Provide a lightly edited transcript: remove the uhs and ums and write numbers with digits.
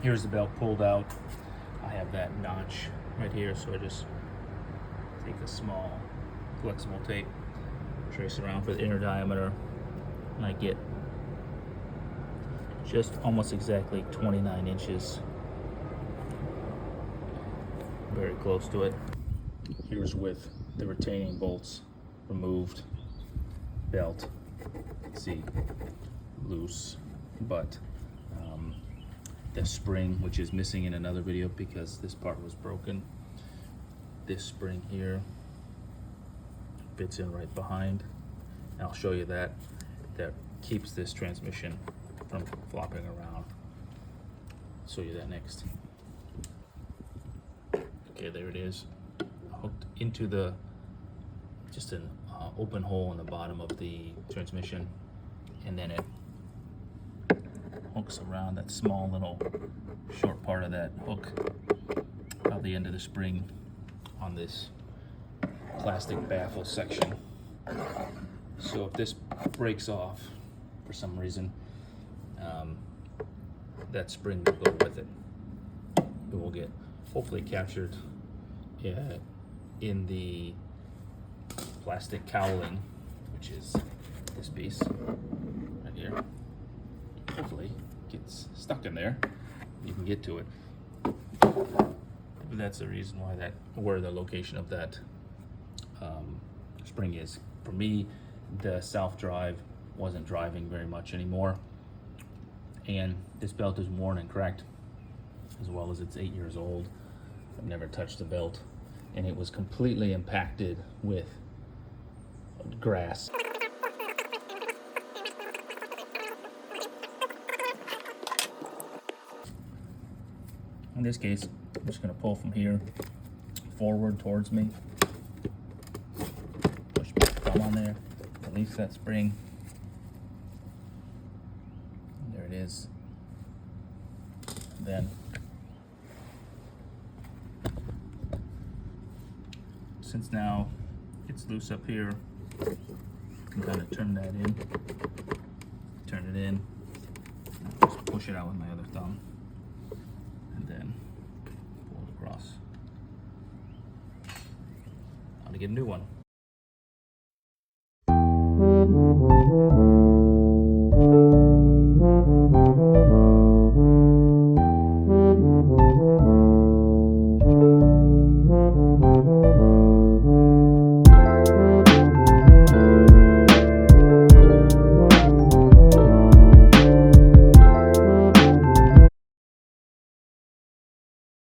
Here's the belt pulled out. I have that notch right here, so I just take a small flexible tape, trace around for the inner diameter, and I get just almost exactly 29 inches. Very close to it. Here's with the retaining bolts removed, belt, see, loose, but the spring, which is missing in another video because this part was broken, this spring here fits in right behind, and I'll show you that keeps this transmission from flopping around. I'll show you that next. Okay, there it is, hooked into the just an open hole in the bottom of the transmission, and then it hooks around that small little short part of that hook out the end of the spring on this plastic baffle section. So if this breaks off for some reason, that spring will go with it. It will get hopefully captured in the plastic cowling, which is this piece right here. Hopefully gets stuck in there. You can get to it. That's the reason why where the location of that spring is. For me, the self-drive wasn't driving very much anymore, and this belt is worn and cracked, as well as it's 8 years old. I've never touched the belt, and it was completely impacted with grass. In this case, I'm just going to pull from here forward towards me, push my thumb on there, release that spring, and there it is. And then since now it's loose up here, you can kind of turn that in, turn it in, and just push it out with my other thumb, and then pull it across. Time to get a new one.